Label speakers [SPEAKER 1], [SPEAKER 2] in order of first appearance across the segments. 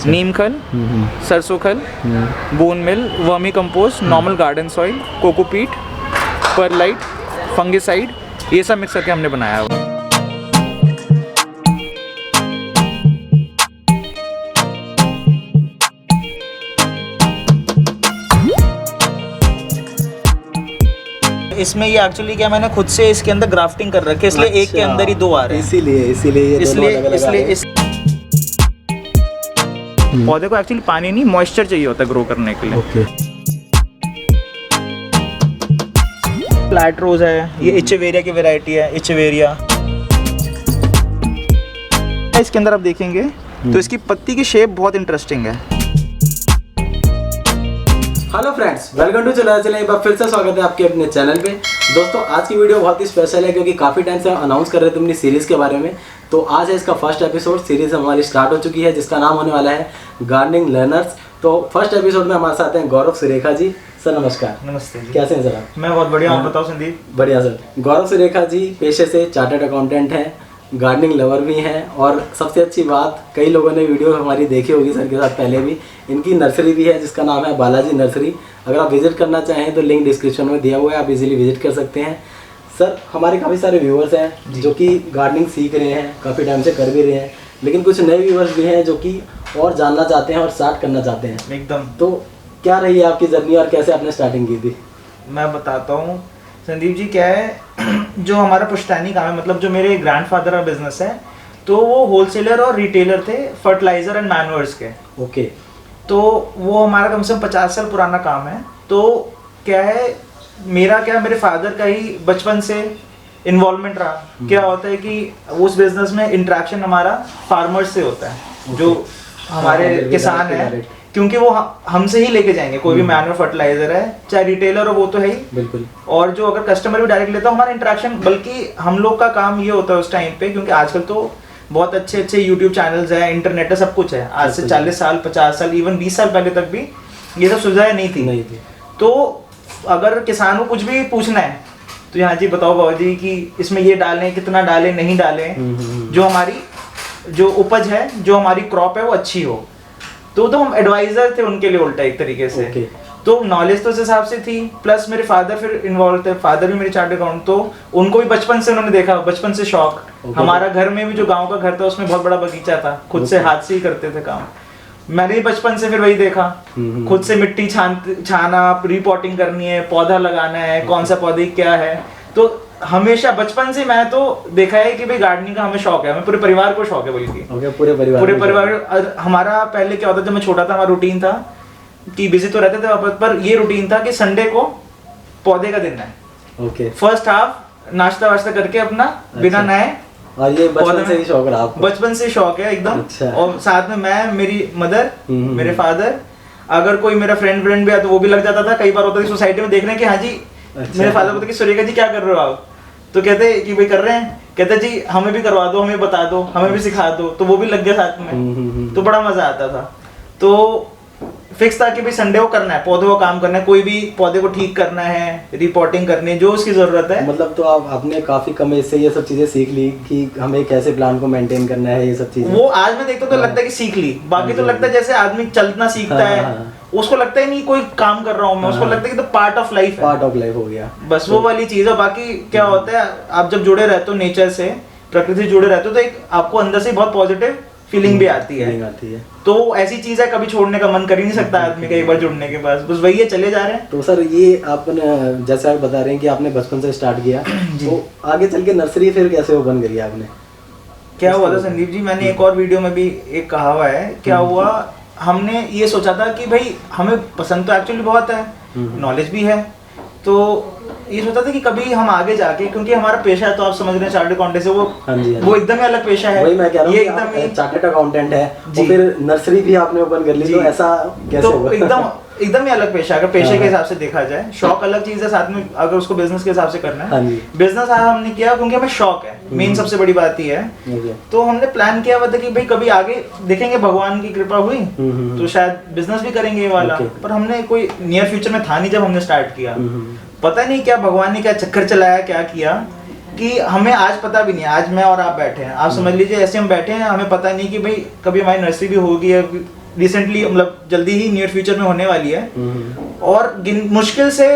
[SPEAKER 1] नीम खल, सरसों खल, bone meal, vermicompost, normal garden soil, cocopeat, perlite, fungicide, ये सब मिक्स करके हमने बनाया है। इसमें ये एक्चुअली क्या मैंने खुद से इसके अंदर ग्राफ्टिंग कर रखी है, इसलिए एक के अंदर ही दो आ रहे हैं। इसीलिए पौधे को एक्चुअली पानी नहीं, मॉइस्चर चाहिए होता है ग्रो करने के लिए। फ्लैट रोज है, ये इचेवेरिया की वैरायटी है, इचेवेरिया। इसके अंदर आप देखेंगे तो इसकी पत्ती की शेप बहुत इंटरेस्टिंग है।
[SPEAKER 2] हेलो फ्रेंड्स, वेलकम टू चला एक बार फिर से स्वागत है आपके अपने चैनल पे। दोस्तों आज की वीडियो बहुत ही स्पेशल है क्योंकि काफ़ी टाइम से हम अनाउंस कर रहे थे अपनी सीरीज़ के बारे में। तो आज है इसका फर्स्ट एपिसोड। सीरीज़ हमारी स्टार्ट हो चुकी है जिसका नाम होने वाला है गार्डनिंग लर्नर्स। तो फर्स्ट एपिसोड में हमारे साथ हैं गौरव सुरेखा जी। सर नमस्कार।
[SPEAKER 1] नमस्ते जी।
[SPEAKER 2] कैसे हैं सर आप?
[SPEAKER 1] मैं बहुत बढ़िया, आप बताओ संदीप।
[SPEAKER 2] बढ़िया सर। गौरव सुरेखा जी पेशे से चार्टर्ड अकाउंटेंट हैं, गार्डनिंग लवर भी हैं और सबसे अच्छी बात, कई लोगों ने वीडियो हमारी देखी होगी सर के साथ पहले भी। इनकी नर्सरी भी है जिसका नाम है बालाजी नर्सरी। अगर आप विजिट करना चाहें तो लिंक डिस्क्रिप्शन में दिया हुआ है, आप इजीली विजिट कर सकते हैं। सर हमारे काफ़ी सारे व्यूअर्स हैं जो कि गार्डनिंग सीख रहे हैं, काफ़ी टाइम से कर भी रहे हैं, लेकिन कुछ नए व्यूअर्स भी हैं जो कि और जानना चाहते हैं और स्टार्ट करना चाहते हैं
[SPEAKER 1] एकदम।
[SPEAKER 2] तो क्या रही है आपकी जर्नी और कैसे आपने स्टार्टिंग की थी?
[SPEAKER 1] मैं बताता हूँ संदीप जी। क्या है, जो हमारा पुश्तैनी काम है, मतलब जो मेरे ग्रैंडफादर का बिजनेस है, तो वो होलसेलर और रिटेलर थे फर्टिलाइजर एंड मैन्योर्स के।
[SPEAKER 2] ओके।
[SPEAKER 1] तो वो हमारा कम से कम 50 साल पुराना काम है। तो क्या है, मेरे फादर का ही बचपन से इन्वॉल्वमेंट रहा। क्या होता है कि उस बिजनेस में इंटरेक्शन हमारा फार्मर्स से होता है, जो हमारे किसान हैं, क्योंकि वो हमसे ही लेके जाएंगे। कोई भी मैन्योर फर्टिलाइजर है, चाहे रिटेलर हो, वो तो है ही
[SPEAKER 2] बिल्कुल।
[SPEAKER 1] और जो अगर कस्टमर भी डायरेक्ट लेता है, हमारा इंटरेक्शन, बल्कि हम लोग का काम ये होता है उस टाइम पे, क्योंकि आजकल तो बहुत अच्छे अच्छे यूट्यूब चैनल्स हैं, इंटरनेट है, सब कुछ है। आज से 40 साल 50 साल इवन 20 साल पहले तक भी ये सब सुविधाएं नहीं थी। तो अगर किसान को कुछ भी पूछना है तो यहाँ जी बताओ बाबा जी कि इसमें ये डालें, कितना डालें, नहीं डालें, जो हमारी जो उपज है, जो हमारी क्रॉप है वो अच्छी हो। तो हम एडवाइजर थे उनके लिए उल्टा एक तरीके से। तो नॉलेज तो उस हिसाब से थी, प्लस मेरे फादर फिर इन्वॉल्व थे। फादर भी मेरे चार्टर्ड अकाउंट, तो उनको भी बचपन से उन्होंने देखा, बचपन से शौक। हमारा घर में भी जो गांव का घर था उसमें बहुत बड़ा बगीचा था, खुद से हाथ से ही करते थे काम। मैंने भी बचपन से फिर वही देखा, खुद से मिट्टी छाना, रिपोर्टिंग करनी है, पौधा लगाना है, कौन सा पौधे क्या है। तो हमेशा बचपन से मैं तो देखा है कि भाई गार्डनिंग का हमें शौक है, हमें पूरे परिवार को शौक है। बल्कि पूरे परिवार हमारा पहले क्या होता था, जब मैं छोटा था हमारा रूटीन था कि बिजी तो रहते थे पर ये रूटीन था कि संडे को पौधे का दिन है।
[SPEAKER 2] ओके।
[SPEAKER 1] फर्स्ट हाफ नाश्ता वाश्ता करके अपना बिना नहाए।
[SPEAKER 2] और ये बचपन से ही शौक रहा आपको? बचपन
[SPEAKER 1] से शौक है एकदम।
[SPEAKER 2] अच्छा।
[SPEAKER 1] और साथ में मैं, मेरी मदर, मेरे फादर, अगर कोई मेरा फ्रेंड भी आया तो वो भी लग जाता था। कई बार होता था सोसाइटी में देख रहे हैं कि हाँ जी, मेरे फादर बोलते कि सुरेखा जी क्या कर रहे हो आप, तो कहते कि भाई कर रहे हैं, कहते जी हमें भी करवा दो, हमें बता दो, हमें भी सिखा दो, तो वो भी लग गया साथ में। तो बड़ा मजा आता था। तो फिक्स था कि भाई संडे को करना है, पौधों का काम करना है, कोई भी पौधे को ठीक करना है, रिपोर्टिंग करनी है, जो उसकी जरूरत है।
[SPEAKER 2] मतलब तो आपने काफी कम एज से ये सब चीजें सीख ली कि हमें कैसे प्लांट को मेंटेन करना है, ये सब चीजें।
[SPEAKER 1] वो आज मैं देखता तो लगता है कि सीख ली, बाकी तो लगता है जैसे आदमी चलना सीखता है, उसको लगता है नहीं कोई काम कर रहा हूँ मैं, उसको लगता है कि तो पार्ट ऑफ लाइफ है,
[SPEAKER 2] पार्ट ऑफ लाइफ हो गया, बस
[SPEAKER 1] वो वाली चीज है। बाकी क्या होता है, आप जब जुड़े रहते हो नेचर से, प्रकृति से जुड़े रहते हो, तो एक आपको अंदर से बहुत पॉजिटिव फीलिंग भी आती है। तो ऐसी चीज है, कभी छोड़ने का मन कर ही नहीं सकता आदमी का एक बार जुड़ने के बाद, बस वही है, चले जा रहे हैं।
[SPEAKER 2] तो सर ये आपने जैसे आप बता रहे हैं कि आपने बचपन से स्टार्ट किया, तो आगे चल के नर्सरी फिर कैसे ओपन करी आपने?
[SPEAKER 1] क्या हुआ था संदीप जी, मैंने एक और वीडियो में भी एक कहा हुआ है, क्या हुआ, हमने ये सोचा था कि भाई हमें पसंद तो एक्चुअली बहुत है, नॉलेज भी है, तो ये सोचा था कि कभी हम आगे जाके, क्योंकि हमारा पेशा है तो आप समझ रहे हैं चार्टर्ड अकाउंटेंट से वो एकदम ही अलग पेशा है।
[SPEAKER 2] वही मैं कह रहा हूँ,
[SPEAKER 1] ये एकदम ही
[SPEAKER 2] चार्टर्ड अकाउंटेंट है और फिर नर्सरी भी आपने ओपन कर ली, तो ऐसा कैसे हुआ?
[SPEAKER 1] एकदम ही अलग पेशा, अगर पेशे के हिसाब से देखा जाए। शौक अलग चीज है, साथ में अगर उसको बिजनेस के हिसाब से करना है, बिजनेस हमने किया क्योंकि हमें शौक है, मेन सबसे बड़ी बात ही है। तो हमने प्लान किया हुआ था कि भाई कभी आगे देखेंगे, भगवान की कृपा हुई तो शायद बिजनेस भी करेंगे ये वाला, पर हमने कोई नियर फ्यूचर में था नहीं जब हमने स्टार्ट किया। पता नहीं क्या भगवान ने क्या चक्कर चलाया, क्या किया कि हमें आज पता भी नहीं। आज मैं और आप बैठे हैं, आप समझ लीजिए ऐसे हम बैठे हैं, हमें पता नहीं कि भाई कभी हमारी नर्सरी भी होगी या रिसेंटली, मतलब जल्दी ही नियर फ्यूचर में होने वाली है। और मुश्किल से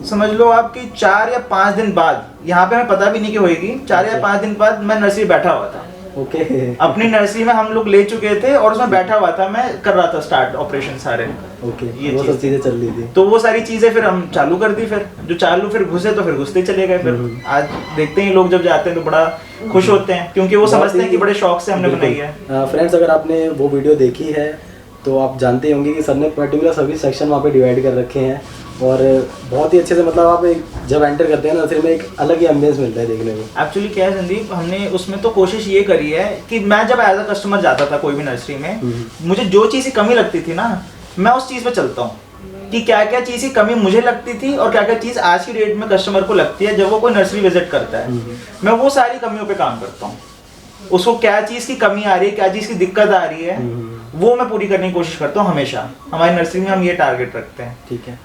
[SPEAKER 1] समझ लो आप कि 4 या 5 दिन बाद, यहाँ पे हमें पता भी नहीं कि होएगी, 4 या 5 दिन बाद मैं नर्सरी बैठा हुआ था।
[SPEAKER 2] ओके।
[SPEAKER 1] अपनी नर्सरी में हम लोग ले चुके थे और उसमें बैठा हुआ था, मैं कर रहा था स्टार्ट ऑपरेशन सारे।
[SPEAKER 2] ओके,
[SPEAKER 1] ये
[SPEAKER 2] वो सब चीजें चल रही थी।
[SPEAKER 1] तो वो सारी चीजें फिर हम चालू कर दी, फिर जो चालू फिर घुसे तो फिर घुसते चले गए। फिर आज देखते हैं लोग जब जाते हैं तो बड़ा खुश होते हैं, क्योंकि वो समझते हैं कि बड़े शौक से हमने बनाई है।
[SPEAKER 2] फ्रेंड्स, अगर आपने वो वीडियो देखी है तो आप जानते होंगे कि सर ने पर्टिकुलर सभी सेक्शन वहाँ पे डिवाइड कर रखे हैं और बहुत ही अच्छे से, मतलब आप जब एंटर करते हैं नर्सरी में एक अलग ही एम्बियंस मिलता है देखने में।
[SPEAKER 1] एक्चुअली क्या है संदीप, हमने उसमें तो कोशिश ये करी है कि मैं जब एज अ कस्टमर जाता था कोई भी नर्सरी में, मुझे जो चीज़ की कमी लगती थी ना, मैं उस चीज़ पे चलता हूँ कि क्या क्या चीज़ की कमी मुझे लगती थी और क्या क्या चीज़ आज की डेट में कस्टमर को लगती है जब वो कोई नर्सरी विजिट करता है। मैं वो सारी कमियों पे काम करता हूँ, उसको क्या चीज़ की कमी आ रही है, क्या चीज़ की दिक्कत आ रही है, वो मैं पूरी करने की कोशिश करता हूँ हमेशा। हमारी नर्सरी में हम ये टारगेट रखते हैं।
[SPEAKER 2] ठीक है।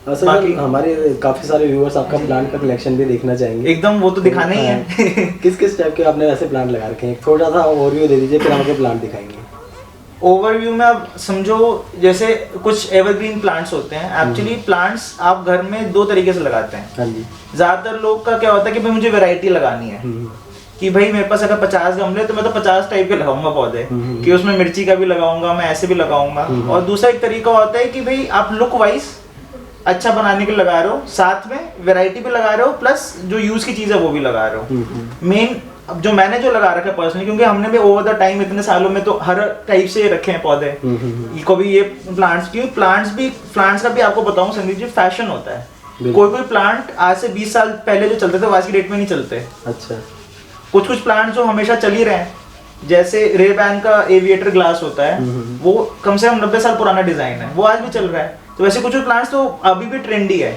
[SPEAKER 2] सर, हमारे काफ़ी सारे व्यूअर्स आपका प्लांट का कलेक्शन भी देखना चाहेंगे।
[SPEAKER 1] एकदम, वो तो दिखाना ही है।
[SPEAKER 2] किस किस टाइप के आपने वैसे प्लांट लगा रखे हैं, थोड़ा सा ओवरव्यू दे दीजिए, फिर हम आपके प्लांट दिखाएंगे।
[SPEAKER 1] ओवरव्यू में आप समझो, जैसे कुछ एवरग्रीन प्लांट्स होते हैं। एक्चुअली प्लांट्स आप घर में 2 तरीके से लगाते हैं।
[SPEAKER 2] हाँ जी।
[SPEAKER 1] ज़्यादातर लोग का क्या होता है कि भाई मुझे वैरायटी लगानी है, कि भाई मेरे पास अगर 50 गमले तो मैं तो 50 टाइप के लगाऊंगा पौधे, कि उसमें मिर्ची का भी लगाऊंगा, मैं ऐसे भी लगाऊंगा। और दूसरा एक तरीका होता है कि भाई आप लुक वाइज अच्छा बनाने के लिए लगा रहे हो, साथ में वैरायटी भी लगा रहे हो, प्लस जो यूज की चीज़ है वो भी लगा रहे हो। मेन अब जो मैंने जो लगा रखा है पर्सनली, क्योंकि हमने भी ओवर द टाइम इतने सालों में तो हर टाइप से रखे हैं पौधे, कभी ये प्लांट्स, क्योंकि प्लांट्स का भी आपको बताऊं संदीप जी, फैशन होता है। कोई प्लांट आज से 20 साल पहले जो चलते थे वो आज की डेट में नहीं चलते। अच्छा। कुछ प्लांट जो हमेशा चल ही रहे हैं, जैसे रेबैन का एविएटर ग्लास होता है, वो कम से कम 90 साल पुराना डिजाइन है, वो आज भी चल रहा है। तो वैसे कुछ प्लांट्स तो अभी भी ट्रेंडी है,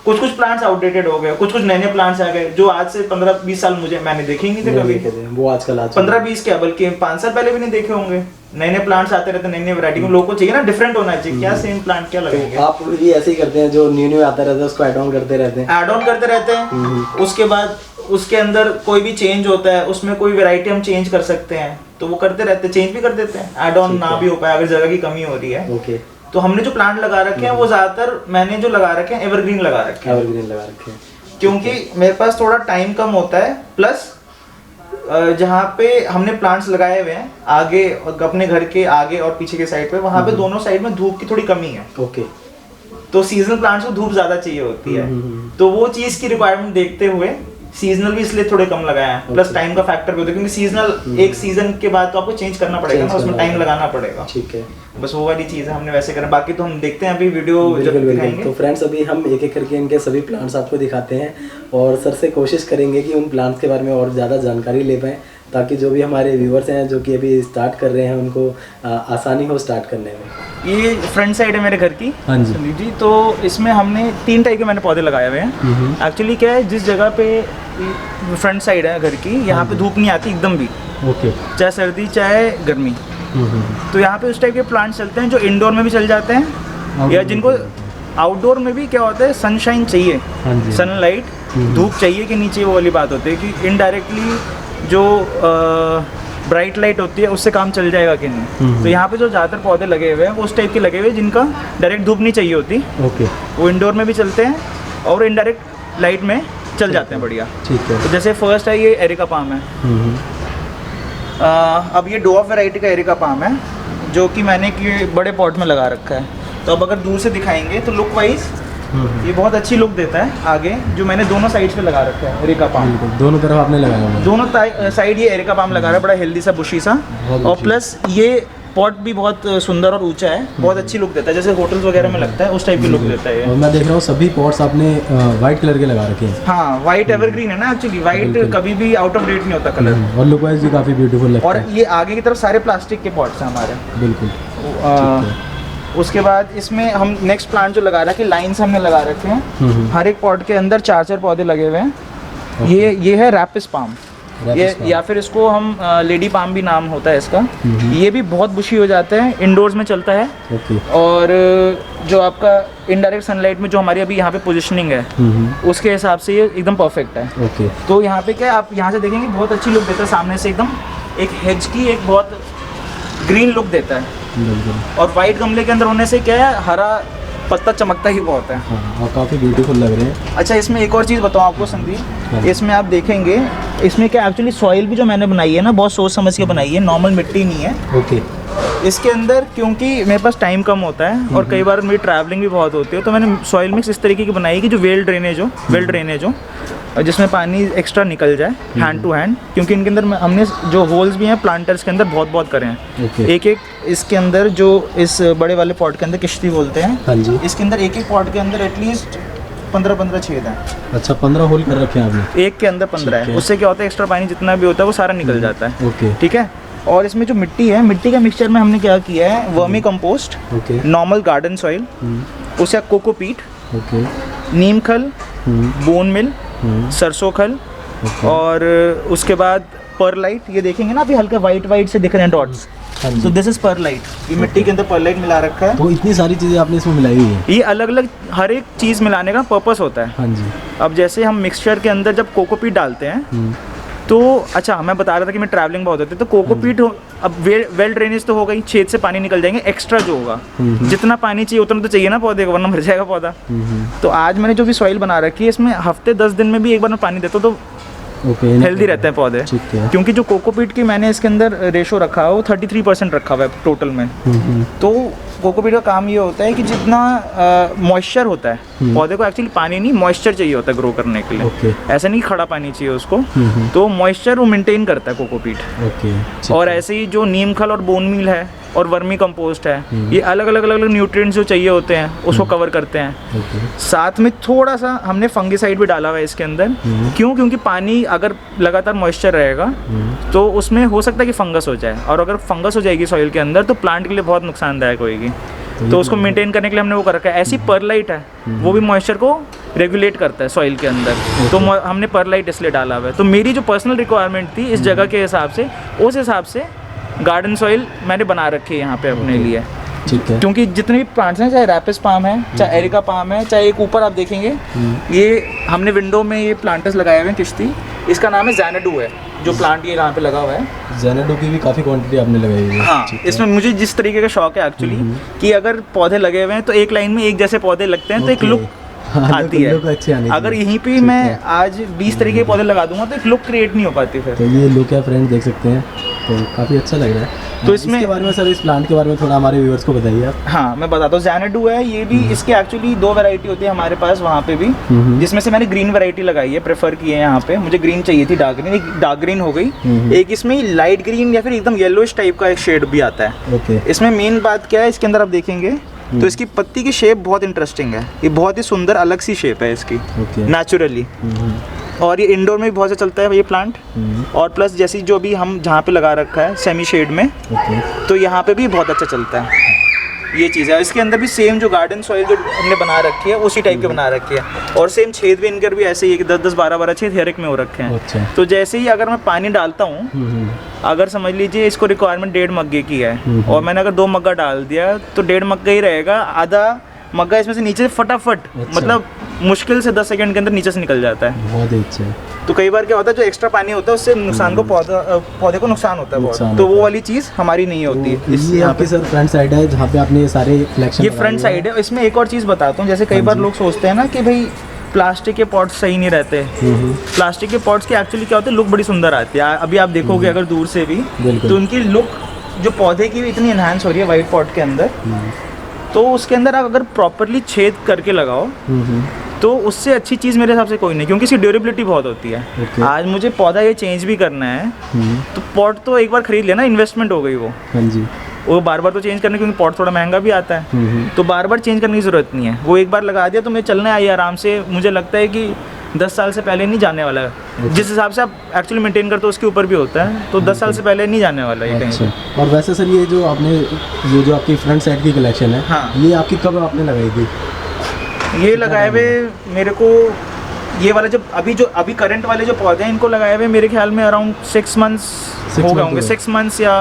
[SPEAKER 1] कुछ प्लांट्स आउटडेटेड हो गए, कुछ नए प्लांट्स आ गए जो आज से 15-20 साल मैंने देखे ही नहीं थे कभी।
[SPEAKER 2] वो आजकल 15-20
[SPEAKER 1] क्या, बल्कि 5 साल पहले भी नहीं देखे होंगे। नए प्लांट्स आते रहते हैं, नई वैरायटी में लोगों को चाहिए ना, डिफरेंट होना चाहिए। क्या सेम प्लांट क्या लगेंगे?
[SPEAKER 2] आप भी ऐसे ही करते हैं, जो न्यू आता रहता है उसको ऐड ऑन करते रहते हैं।
[SPEAKER 1] उसके बाद उसके अंदर कोई भी चेंज होता है, उसमें कोई वैरायटी हम चेंज कर सकते हैं, तो वो करते रहते हैं, चेंज भी कर देते हैं। ऐड ऑन ना भी हो पाए अगर जगह की कमी हो रही है।
[SPEAKER 2] ओके।
[SPEAKER 1] तो हमने जो प्लांट लगा रखे हैं वो ज्यादातर मैंने जो लगा रखे हैं एवरग्रीन लगा रखे हैं, क्योंकि मेरे पास थोड़ा टाइम कम होता है। प्लस जहाँ पे हमने प्लांट्स लगाए हुए हैं आगे, अपने घर के आगे और पीछे के साइड पे, वहाँ पे दोनों साइड में धूप की थोड़ी कमी है।
[SPEAKER 2] ओके।
[SPEAKER 1] तो सीजनल प्लांट्स को धूप ज्यादा चाहिए होती है, तो वो चीज की रिक्वायरमेंट देखते हुए सीजनल भी इसलिए थोड़े कम लगाए हैं। प्लस टाइम का फैक्टर भी होता है, क्योंकि सीजनल एक सीजन के बाद तो आपको चेंज करना पड़ेगा ना, उसमें टाइम लगाना पड़ेगा।
[SPEAKER 2] ठीक है,
[SPEAKER 1] बस वो वाली चीज़ है, हमने वैसे करा। बाकी तो हम देखते हैं अभी वीडियो जब दिखाएंगे।
[SPEAKER 2] तो फ्रेंड्स, अभी हम एक एक करके इनके सभी प्लांट्स आपको दिखाते हैं और सर से कोशिश करेंगे कि उन प्लांट्स के बारे में और ज़्यादा जानकारी ले पाएँ, ताकि जो भी हमारे व्यूअर्स हैं जो कि अभी स्टार्ट कर रहे हैं उनको आसानी हो स्टार्ट करने में।
[SPEAKER 1] ये फ्रंट साइड है मेरे घर की।
[SPEAKER 2] हाँ जी।
[SPEAKER 1] तो इसमें हमने 3 टाइप के मैंने पौधे लगाए हुए हैं। एक्चुअली क्या है, जिस जगह पे फ्रंट साइड है घर की, यहाँ पे धूप नहीं आती एकदम भी। ओके। चाहे सर्दी चाहे गर्मी, तो यहाँ पे उस टाइप के प्लांट्स चलते हैं जो इंडोर में भी चल जाते हैं, या जिनको आउटडोर में भी क्या होता है, सनशाइन चाहिए, सनलाइट, धूप चाहिए कि नीचे, वो वाली बात होती है कि इनडायरेक्टली जो ब्राइट लाइट होती है उससे काम चल जाएगा कि नहीं। तो यहाँ पे जो ज़्यादातर पौधे लगे हुए हैं वो उस टाइप के लगे हुए हैं जिनका डायरेक्ट धूप नहीं चाहिए होती। ओके। वो इंडोर में भी चलते हैं और इनडायरेक्ट लाइट में चल जाते हैं बढ़िया। ठीक है। तो जैसे फर्स्ट है ये एरिका पाम है। अब ये डोवा वैरायटी का एरिका पाम है जो कि मैंने बड़े पॉट में लगा रखा है। तो अब अगर दूर से दिखाएंगे तो लुक वाइज ये बहुत अच्छी लुक देता है आगे, जो मैंने दोनों साइड्स पे लगा रखा है एरिका पाम।
[SPEAKER 2] दोनों तरफ आपने लगाया हुआ है?
[SPEAKER 1] दोनों साइड ये एरिका पाम लगा रहा है, बड़ा हेल्दी सा बुशी सा, और प्लस ये पॉट भी बहुत सुंदर और ऊंचा है, बहुत अच्छी लुक देता है, जैसे होटल्स वगैरह में लगता है उस टाइप की लुक देता है।
[SPEAKER 2] और मैं देख रहा हूँ सभी पॉट्स आपने वाइट कलर के लगा रखे हैं।
[SPEAKER 1] हाँ, वाइट एवरग्रीन है ना, एक्चुअली वाइट कभी भी आउट ऑफ डेट नहीं होता कलर,
[SPEAKER 2] और लुक वाइज भी काफ़ी ब्यूटीफुल लगता है।
[SPEAKER 1] और ये आगे की तरफ सारे प्लास्टिक के पॉट्स हैं हमारे। बिल्कुल। उसके बाद इसमें हम नेक्स्ट प्लांट जो लगा रहा है कि लाइन से हमने लगा रखे हैं, हर एक पॉट के अंदर 4-4 पौधे लगे हुए हैं। ये है रैपिस पाम, ये या फिर इसको हम लेडी पाम भी नाम होता है इसका। ये भी बहुत बुशी हो जाता है, इंडोर्स में चलता है। और जो आपका इनडायरेक्ट सनलाइट में जो हमारी अभी यहाँ पे पोजीशनिंग है उसके हिसाब से ये एकदम परफेक्ट है। तो यहाँ पे क्या आप यहाँ से देखेंगे बहुत अच्छी लुक देता है, सामने से एकदम एक हेज की एक बहुत ग्रीन लुक देता है।
[SPEAKER 2] बिल्कुल।
[SPEAKER 1] और वाइट गमले के अंदर होने से क्या है, हरा पत्ता चमकता ही बहुत है।
[SPEAKER 2] हाँ, और काफ़ी ब्यूटीफुल लग रहे हैं।
[SPEAKER 1] अच्छा, इसमें एक और चीज़ बताऊँ आपको संदीप, इसमें आप देखेंगे इसमें क्या एक्चुअली सॉइल भी जो मैंने बनाई है ना, बहुत सोच समझ के बनाई है, नॉर्मल मिट्टी नहीं है।
[SPEAKER 2] ओके।
[SPEAKER 1] इसके अंदर क्योंकि मेरे पास टाइम कम होता है और कई बार मेरी ट्रैवलिंग भी बहुत होती है, तो मैंने सॉइल मिक्स इस तरीके की बनाई कि जो वेल ड्रेनेज हो और जिसमें पानी एक्स्ट्रा निकल जाए हैंड टू हैंड, क्योंकि इनके अंदर हमने जो होल्स भी हैं प्लांटर्स के अंदर बहुत करे हैं।
[SPEAKER 2] ओके।
[SPEAKER 1] एक इसके अंदर जो इस बड़े वाले पॉट के अंदर किश्ती बोलते हैं,
[SPEAKER 2] हाँ जी।
[SPEAKER 1] इसके अंदर एक पॉट के अंदर एटलीस्ट 15 छेद हैं।
[SPEAKER 2] अच्छा, 15 होल कर रखे हैं आपने?
[SPEAKER 1] एक के अंदर 15 है। उससे क्या होता है, एक्स्ट्रा पानी जितना भी होता है वो सारा निकल जाता है।
[SPEAKER 2] ओके।
[SPEAKER 1] ठीक है। और इसमें जो मिट्टी है, मिट्टी का मिक्सचर में हमने क्या किया है, vermi compost,
[SPEAKER 2] okay,
[SPEAKER 1] normal garden soil, उसके बाद कोकोपीट,
[SPEAKER 2] ओके,
[SPEAKER 1] नीम खल, बोन मिल, सरसों खल, और उसके बाद परलाइट। ये देखेंगे ना अभी हल्के वाइट से दिख रहे हैं डॉट्स, तो दिस इज परलाइट। ये मिट्टी के अंदर परलाइट मिला रखा है।
[SPEAKER 2] तो इतनी सारी चीज़ें आपने इसमें मिलाई हुई है?
[SPEAKER 1] ये अलग अलग हर एक चीज़ मिलाने का पर्पस होता है।
[SPEAKER 2] हाँ जी।
[SPEAKER 1] अब जैसे हम मिक्सचर के अंदर जब कोकोपीट डालते हैं तो अच्छा, मैं बता रहा था कि मैं ट्रैवलिंग बहुत होती है, तो कोकोपीट अब वेल ड्रेनेज तो हो गई, छेद से पानी निकल जाएंगे, एक्स्ट्रा जो होगा जितना पानी चाहिए उतना तो चाहिए ना पौधे को, वरना मर जाएगा पौधा। तो आज मैंने जो भी सॉइल बना रखी है, इसमें हफ्ते 10 दिन में भी एक बार मैं पानी देता हूँ, तो हेल्दी रहते हैं पौधे। क्योंकि जो कोकोपीट की मैंने इसके अंदर रेशो रखा है वो 33% रखा हुआ है टोटल में। तो कोकोपीट का काम ये होता है कि जितना मॉइस्चर होता है पौधे को, एक्चुअली पानी नहीं मॉइस्चर चाहिए होता है ग्रो करने के लिए। ऐसा नहीं खड़ा पानी चाहिए उसको, तो मॉइस्चर वो मेंटेन करता है कोकोपीट। और ऐसे ही जो नीम खल और बोन मील है और वर्मी कंपोस्ट है, ये अलग अलग न्यूट्रिएंट्स जो चाहिए होते हैं उसको कवर करते हैं। साथ में थोड़ा सा हमने फंगिसाइड भी डाला हुआ है इसके अंदर। क्यों? क्योंकि पानी अगर लगातार मॉइस्चर रहेगा तो उसमें हो सकता है कि फंगस हो जाए, और अगर फंगस हो जाएगी सॉइल के अंदर तो प्लांट के लिए बहुत नुकसानदायक होगी। तो उसको मेंटेन करने के लिए हमने वो कर रखा है। ऐसी परलाइट है, वो भी मॉइस्चर को रेगुलेट करता है सॉइल के अंदर, तो हमने परलाइट इसलिए डाला हुआ है। तो मेरी जो पर्सनल रिक्वायरमेंट थी इस जगह के हिसाब से, उस हिसाब से गार्डन सॉइल मैंने बना रखी है यहाँ पे अपने लिए।
[SPEAKER 2] ठीक है।
[SPEAKER 1] क्योंकि जितने भी प्लांट्स हैं, चाहे रैपिस पाम है, चाहे एरिका पाम है, चाहे एक ऊपर आप देखेंगे ये हमने विंडो में ये प्लांटर्स लगाए हुए हैं किश्ती, इसका नाम है ज़ैनडू है जो प्लांट ये यहाँ पे लगा हुआ है।
[SPEAKER 2] ज़ैनडू की भी काफ़ी क्वांटिटी आपने लगाई हुई है।
[SPEAKER 1] हाँ, इसमें मुझे जिस तरीके का शौक है एक्चुअली कि अगर पौधे लगे हुए हैं तो एक लाइन में एक जैसे पौधे लगते हैं तो एक लुक आती है। अगर यहीं पे मैं आज 20 तरीके के पौधे लगा दूंगा तो एक लुक क्रिएट नहीं हो पाती फिर।
[SPEAKER 2] तो ये लुक है फ्रेंड, देख सकते हैं, तो काफ़ी अच्छा लग रहा है। तो इसमें इसके बारे में सर, इस प्लांट के बारे में थोड़ा हमारे व्यूअर्स को बताइए आप।
[SPEAKER 1] हाँ, मैं बताता हूँ। ज़ैनडू है ये भी, इसके एक्चुअली 2 वैरायटी होती है हमारे पास वहाँ पे भी, जिसमें से मैंने ग्रीन वैरायटी लगाई है, प्रेफर की है यहाँ पे। मुझे ग्रीन चाहिए थी, डार्क ग्रीन, एक डार्क ग्रीन हो गई, एक इसमें लाइट ग्रीन या फिर एकदम येलोइश टाइप का एक शेड भी आता है।
[SPEAKER 2] ओके।
[SPEAKER 1] इसमें मेन बात क्या है, इसके अंदर आप देखेंगे तो इसकी पत्ती की शेप बहुत इंटरेस्टिंग है। ये बहुत ही सुंदर अलग सी शेप है इसकी नेचुरली, और ये इंडोर में भी बहुत अच्छा चलता है ये प्लांट। और प्लस जैसी जो भी हम जहाँ पे लगा रखा है सेमी शेड में, तो यहाँ पे भी बहुत अच्छा चलता है ये चीज़ है। इसके अंदर भी सेम जो गार्डन सॉइल जो हमने बना रखी है उसी टाइप के बना रखी है, और सेम छेद भी इनके भी ऐसे ही 10-10, 12-12 छेद हर एक में हो रखे हैं।
[SPEAKER 2] अच्छा।
[SPEAKER 1] तो जैसे ही अगर मैं पानी डालता हूँ, अगर समझ लीजिए इसको रिक्वायरमेंट 1.5 मग्गे की है और मैंने अगर 2 मग्गा डाल दिया तो 1.5 मग्गा ही रहेगा, आधा मग्गा इसमें से नीचे फटाफट, मतलब मुश्किल से 10 सेकंड के अंदर नीचे से निकल जाता है।
[SPEAKER 2] बहुत ही अच्छा है।
[SPEAKER 1] तो कई बार क्या होता है, जो एक्स्ट्रा पानी होता है उससे नुकसान को पौधे को नुकसान होता है बहुत, तो वो वाली चीज़ हमारी नहीं होती है।
[SPEAKER 2] ये आपकी सर फ्रंट साइड है जहाँ पे आपने ये सारे कलेक्शन,
[SPEAKER 1] ये फ्रंट साइड है। इसमें एक और चीज़ बताता हूँ, जैसे कई बार लोग सोचते हैं ना कि भाई प्लास्टिक के पॉट्स सही नहीं रहते। प्लास्टिक के पॉट्स की एक्चुअली क्या होता है, लुक बड़ी सुंदर आती है। अभी आप देखोगे अगर दूर से भी, तो उनकी लुक जो पौधे की इतनी इन्हांस हो रही है वाइट पॉट के अंदर, तो उसके अंदर आप अगर प्रॉपरली छेद करके लगाओ तो उससे अच्छी चीज़ मेरे हिसाब से कोई नहीं, क्योंकि इसकी ड्यूरेबिलिटी बहुत होती है। आज मुझे पौधा ये चेंज भी करना है तो पॉट तो एक बार खरीद लेना, इन्वेस्टमेंट हो गई वो।
[SPEAKER 2] हाँ जी।
[SPEAKER 1] वो बार बार तो चेंज करने, क्योंकि पॉट थोड़ा महंगा भी आता है, तो बार बार चेंज करने की ज़रूरत नहीं है। वो एक बार लगा दिया तो मुझे चलने आई आराम से। मुझे लगता है कि 10 साल से पहले नहीं जाने वाला है। जिस हिसाब से आप एक्चुअली मेंटेन करते हो उसके ऊपर भी होता है, तो 10 साल से पहले नहीं जाने वाला है कहीं।
[SPEAKER 2] और वैसे सर ये जो आपने ये जो आपकी फ्रंट साइड की कलेक्शन है,
[SPEAKER 1] हाँ,
[SPEAKER 2] ये आपकी कब आपने लगाई थी?
[SPEAKER 1] ये लगाए हुए मेरे को, ये वाला जब अभी करंट वाले जो पौधे हैं इनको लगाए हुए मेरे ख्याल में अराउंड 6 मंथ्स हो गए होंगे। 6 मंथ्स या